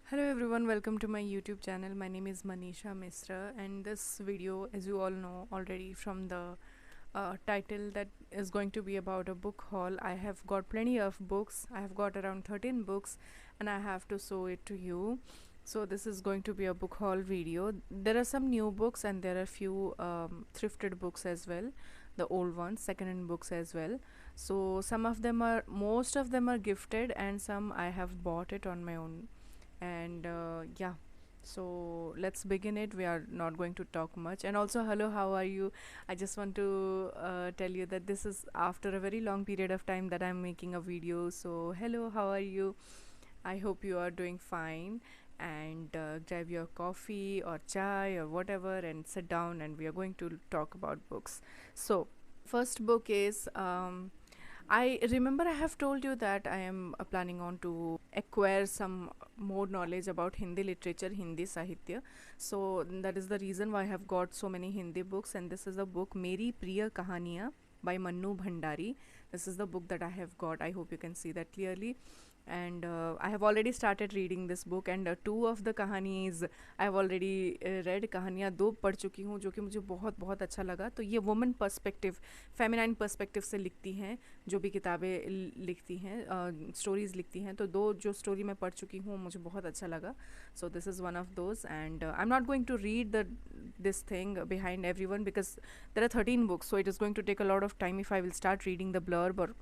Hello everyone, welcome to my YouTube channel. My name is Manisha Misra, and this video, as you all know already from the title, that is going to be about a book haul. I have got plenty of books. I have got around 13 books and I have to show it to you. So this is going to be a book haul video. There are some new books and there are few thrifted books as well, the old ones, second-hand books as well. So most of them are gifted and some I have bought it on my own. And yeah, so let's begin it. We are not going to talk much. And also, hello, how are you? I just want to tell you that this is after a very long period of time that I'm making a video. So hello, how are you? I hope you are doing fine. And grab your coffee or chai or whatever and sit down, and we are going to talk about books. So first book is I remember I have told you that I am planning on to acquire some more knowledge about Hindi literature, Hindi Sahitya. So that is the reason why I have got so many Hindi books, and this is the book Meri Priya Kahaniya by Mannu Bhandari. This is the book that I have got. I hope you can see that clearly. And I have already started reading this book, and two of the कहानीज I have already read. कहानियाँ दो पढ़ चुकी हूँ जो कि मुझे बहुत बहुत अच्छा लगा. तो ये वुमेन पर्सपेक्टिव, फेमिनाइन पर्सपेक्टिव से लिखती हैं जो भी किताबें लिखती हैं, स्टोरीज़ लिखती हैं. तो दो जो स्टोरी मैं पढ़ चुकी हूँ मुझे बहुत अच्छा लगा. So this is one of those, and I am not going to read the this thing behind everyone because there are 13 books, so it is going to take a lot of time if I will start reading the blurb or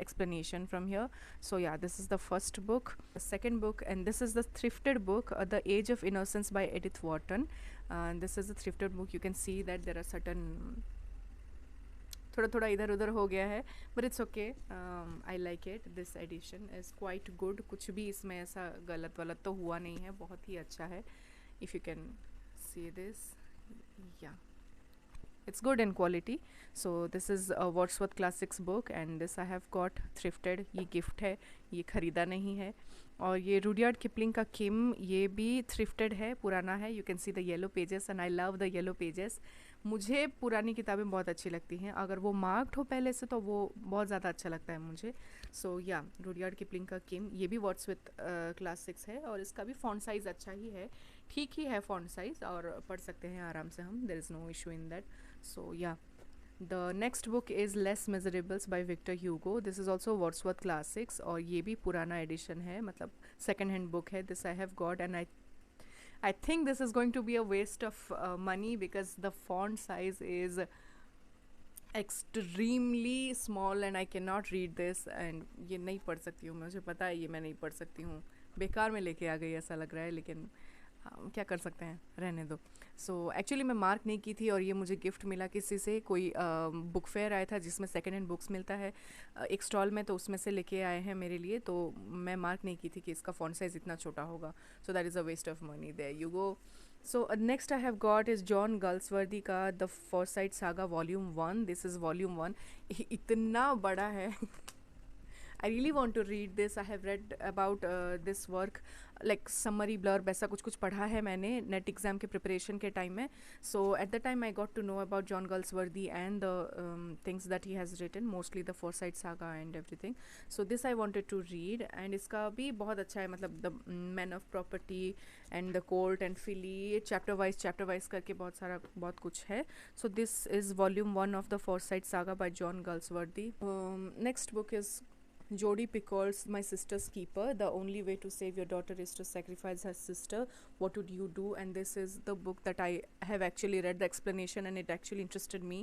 explanation from here. So yeah, this is the first book. The second book, and this is the thrifted book, The Age of Innocence by Edith Wharton. And this is the thrifted book. You can see that there are certain थोड़ा थोड़ा इधर उधर हो गया है, but it's okay. I like it. This edition is quite good. कुछ भी इसमें ऐसा गलत वलत तो हुआ नहीं है, बहुत ही अच्छा है. If you can see this, या it's good in quality. So this is a Wordsworth Classics book, and this I have got thrifted. ये gift है, ये ख़रीदा नहीं है. और ये रुडयार्ड किपलिंग का किम, ये भी thrifted है, पुराना है. You can see the yellow pages and I love the yellow pages. मुझे पुरानी किताबें बहुत अच्छी लगती हैं. अगर वो मार्क्ड हो पहले से तो वो बहुत ज़्यादा अच्छा लगता है मुझे. सो या, रुडयार्ड किपलिंग का किम, ये भी वर्ड्सवर्थ क्लासिक्स है और इसका भी फॉन्ट साइज़ अच्छा ही है, ठीक ही है फॉन्ट साइज़, और पढ़ सकते हैं आराम से हम. There is no issue in that. So yeah, the next book is Les Miserables by Victor Hugo. This is also Wordsworth Classics, और ये भी पुराना एडिशन है, मतलब सेकेंड हैंड बुक है. This I have got, and I think this is going to be a waste of money because the font size is extremely small and I cannot read this. and ये नहीं पढ़ सकती हूँ, मुझे पता है ये मैं नहीं पढ़ सकती हूँ. बेकार में लेके आ गई ऐसा लग रहा है, लेकिन क्या कर सकते हैं, रहने दो. सो एक्चुअली मैं मार्क नहीं की थी और ये मुझे गिफ्ट मिला किसी से. कोई बुक फेयर आया था जिसमें सेकेंड हैंड बुक्स मिलता है एक स्टॉल में, तो उसमें से लेके आए हैं मेरे लिए. तो मैं मार्क नहीं की थी कि इसका फॉन्ट साइज़ इतना छोटा होगा. So that is a waste of money. There you go. So next I have got is John Galsworthy का the Forsyte Saga volume 1. This is volume 1. इतना बड़ा है. I really want to read this. I have read about this work, like summary blurb, ऐसा कुछ कुछ पढ़ा है मैंने नेट एग्ज़ाम के प्रिपरेशन के टाइम में. So at the time I got to know about John Galsworthy and the things that he has written, mostly the Forsyte Saga and everything. So this I wanted to read, and इसका भी बहुत अच्छा है, मतलब the man of property and the court and filly, chapter wise करके बहुत कुछ है. So this is volume 1 of the Forsyte saga bye John गल्सवर्दी. Next book is Jodi Picoult's My Sister's Keeper. The only way to save your daughter is to sacrifice her sister. What would you do? And this is the book that I have actually read the explanation, and it actually interested me.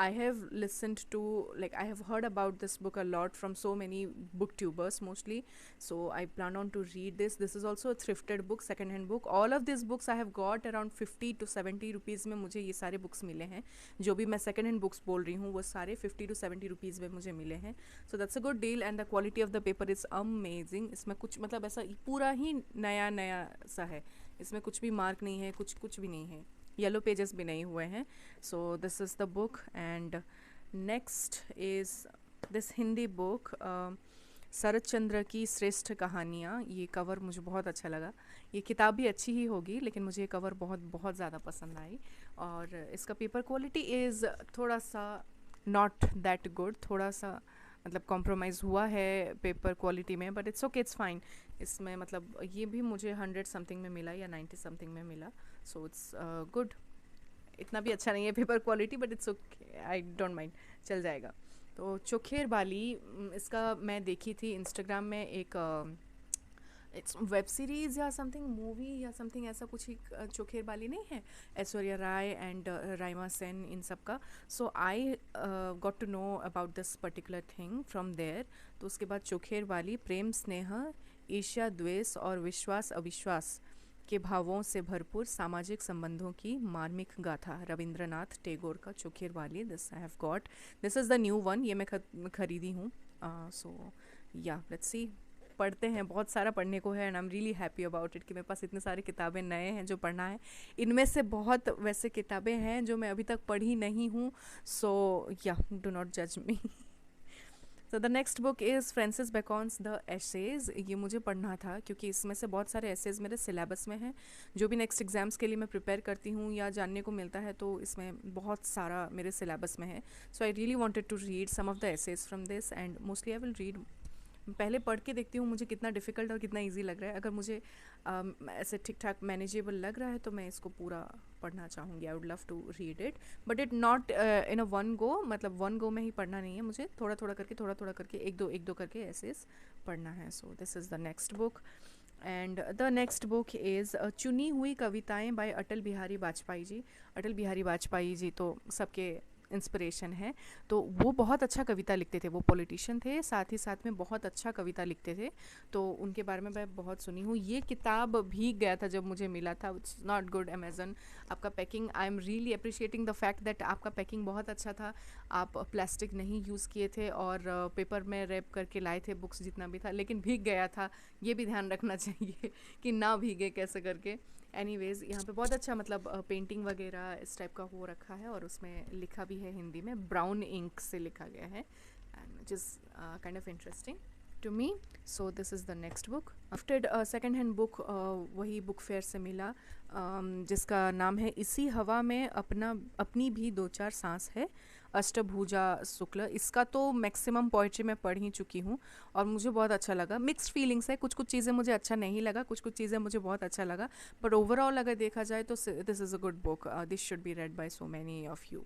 I have listened to, like, I have heard about this book a lot from so many booktubers mostly. So I plan on to read this. This is also a thrifted book, second hand book. All of these books I have got around 50 to 70 rupees में मुझे ये सारे books मिले हैं. जो भी मैं second hand books बोल रही हूँ वो सारे 50 to 70 rupees में मुझे मिले हैं. So that's a good deal, and the quality of the paper is amazing. इसमें कुछ मतलब ऐसा पूरा ही नया नया सा है. इसमें कुछ भी मार्क नहीं है, कुछ भी नहीं है, येलो पेजेस भी नहीं हुए हैं. So this is the book. And next is this Hindi book Sharat Chandra की श्रेष्ठ कहानियाँ. ये कवर मुझे बहुत अच्छा लगा. ये किताब भी अच्छी ही होगी, लेकिन मुझे ये कवर बहुत बहुत ज़्यादा पसंद आई. और इसका पेपर क्वालिटी इज़ थोड़ा सा नॉट दैट गुड, थोड़ा सा मतलब कॉम्प्रोमाइज़ हुआ है पेपर क्वालिटी में, but it's okay, it's fine. इसमें मतलब ये भी मुझे 100 समथिंग में मिला या 90 समथिंग में मिला, सो इट्स गुड। इतना भी अच्छा नहीं है paper quality, but it's okay, I don't mind, चल जाएगा। तो चोखेर बाली, इसका मैं देखी थी इंस्टाग्राम में, एक इट्स वेब सीरीज़ या समथिंग, मूवी या समथिंग ऐसा कुछ ही, चोखेर बाली नहीं है, ऐश्वर्या राय एंड राइमा सेन इन सब का। So I got to know about this particular thing from there. तो उसके बाद चोखेर बाली प्रेम स्नेह, ईर्ष्या द्वेष और विश्वास अविश्वास के भावों से भरपूर सामाजिक संबंधों की मार्मिक गाथा, रविंद्रनाथ टैगोर का Chokher Bali. This I have got, this is the new one, ये मैं खरीदी हूँ। सो या लेट्स सी, पढ़ते हैं, बहुत सारा पढ़ने को है and I am really happy about it कि मेरे पास इतने सारी किताबें नए हैं जो पढ़ना है। इनमें से बहुत वैसे किताबें हैं जो मैं अभी तक पढ़ी नहीं हूँ, सो या डू नॉट जज मी। तो the next book is Francis Bacon's the essays. ये मुझे पढ़ना था क्योंकि इसमें से बहुत सारे एसेज मेरे सिलेबस में हैं, जो भी नेक्स्ट एग्जाम्स के लिए मैं प्रिपेयर करती हूँ या जानने को मिलता है, तो इसमें बहुत सारा मेरे सिलेबस में है। So I really wanted to read some of the essays from this and mostly I will read. पहले पढ़ के देखती हूँ मुझे कितना डिफ़िकल्ट और कितना इजी लग रहा है। अगर मुझे ऐसे ठीक ठाक मैनेजेबल लग रहा है तो मैं इसको पूरा पढ़ना चाहूँगी। I would love to read it, but it not in a one go, मतलब वन गो में ही पढ़ना नहीं है मुझे, थोड़ा थोड़ा करके एक दो करके ऐसे पढ़ना है। So this is the next book and the next book is चुनी हुई कविताएं बाय अटल बिहारी वाजपेयी जी। अटल बिहारी वाजपेयी जी तो सबके इंस्पिरेशन है, तो वो बहुत अच्छा कविता लिखते थे, वो पॉलिटिशियन थे, साथ ही साथ में बहुत अच्छा कविता लिखते थे, तो उनके बारे में मैं बहुत सुनी हूँ। ये किताब भीग गया था जब मुझे मिला था। इट्स नॉट गुड अमेजन, आपका packing, I am really appreciating the fact that आपका पैकिंग बहुत अच्छा था, आप प्लास्टिक नहीं यूज़ किए थे और पेपर में रैप करके लाए थे बुक्स जितना भी था, लेकिन भीग गया था, ये भी ध्यान रखना चाहिए कि ना भीगे कैसे करके। एनीवेज, यहाँ पे बहुत अच्छा मतलब पेंटिंग वगैरह इस टाइप का हो रखा है और उसमें लिखा भी है हिंदी में, ब्राउन इंक से लिखा गया है and which is kind of interesting to me. So this is the next book. After second hand book वही बुक फेयर से मिला, जिसका नाम है इसी हवा में अपनी भी दो चार सांस है, अष्टभुजा शुक्ल। इसका तो मैक्सिमम पोइट्री मैं पढ़ ही चुकी हूँ और मुझे बहुत अच्छा लगा। मिक्स्ड फीलिंग्स है, कुछ कुछ चीज़ें मुझे अच्छा नहीं लगा, कुछ कुछ चीज़ें मुझे बहुत अच्छा लगा, बट ओवरऑल अगर देखा जाए तो this is a good book, this should be read by so many of you.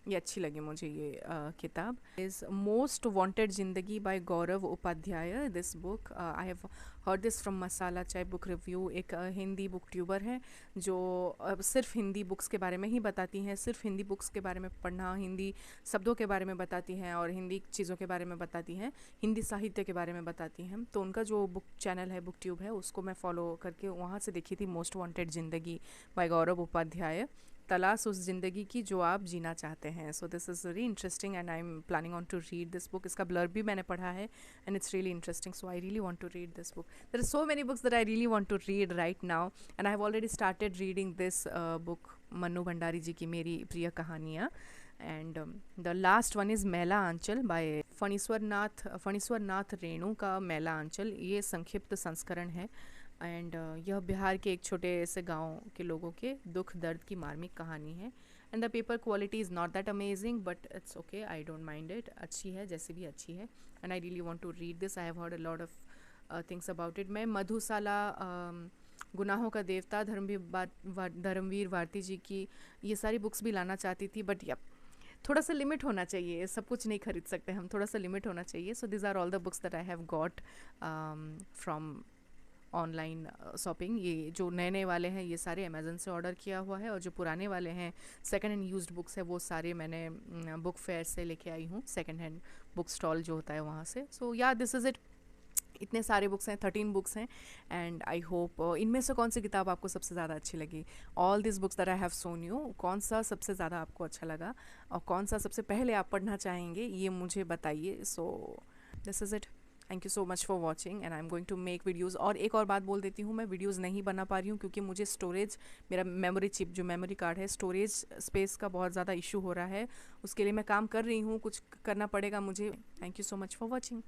ये अच्छी लगी मुझे ये किताब। इज़ मोस्ट वांटेड ज़िंदगी by Gaurav Upadhyay. This book I have heard this from masala chai book review. एक हिंदी बुक ट्यूबर है जो सिर्फ हिंदी बुक्स के बारे में ही बताती हैं, सिर्फ हिंदी बुक्स के बारे में पढ़ना, हिंदी शब्दों के बारे में बताती हैं और हिंदी चीज़ों के बारे में बताती हैं, हिंदी साहित्य के बारे में बताती हैं। तो उनका जो बुक चैनल है, बुक ट्यूब है, उसको मैं फॉलो करके वहाँ से देखी थी मोस्ट वांटेड ज़िंदगी बाय गौरव उपाध्याय, तलाश उस ज़िंदगी की जो आप जीना चाहते हैं। So this is very interesting and I am planning on to read this book. इसका ब्लर्ब भी मैंने पढ़ा है and it's really interesting, so I really want to read this book. There are so many books that I really want to read right now and I have already started reading this book, Mannu Bhandari ji की मेरी प्रिय कहानियाँ। And the last one is Maila Anchal by Phanishwar Nath Renu का मैला आंचल। ये संक्षिप्त संस्करण है and यह बिहार के एक छोटे से गांव के लोगों के दुख दर्द की मार्मिक कहानी है and the paper quality is not that amazing but it's okay, I don't mind it. अच्छी है, जैसे भी अच्छी है and I really want to read this. I have heard a lot of things about it. मैं मधुशाला, गुनाहों का देवता, धर्मवीर भारती जी की ये सारी बुक्स भी लाना चाहती थी, बट यप, थोड़ा सा लिमिट होना चाहिए, सब कुछ नहीं खरीद सकते हम, थोड़ा सा लिमिट होना चाहिए। So this are all the books that I have got from online shopping. ये जो नए नए वाले हैं ये सारे अमेज़न से ऑर्डर किया हुआ है और जो पुराने वाले हैं सेकंड हैंड यूज्ड बुक्स है वो सारे मैंने बुक फेयर से लेके आई हूँ, सेकंड हैंड बुक स्टॉल जो होता है वहाँ से। सो या दिस इज़ इट। इतने सारे बुक्स हैं, 13 बुक्स हैं एंड आई होप इनमें से कौन सी किताब आपको सबसे ज़्यादा अच्छी लगी। All this books that I have shown you, कौन सा सबसे ज़्यादा आपको अच्छा लगा और कौन सा सबसे पहले आप पढ़ना चाहेंगे ये मुझे बताइए। So this is it. Thank you so much for watching and I am going to make videos. और एक और बात बोल देती हूँ, मैं वीडियोज़ नहीं बना पा रही हूँ क्योंकि मुझे स्टोरेज, मेरा मेमोरी चिप जो मेमोरी कार्ड है, स्टोरेज स्पेस का बहुत ज़्यादा इशू हो रहा है। उसके लिए मैं काम कर रही हूँ, कुछ करना पड़ेगा मुझे। Thank you so much for watching.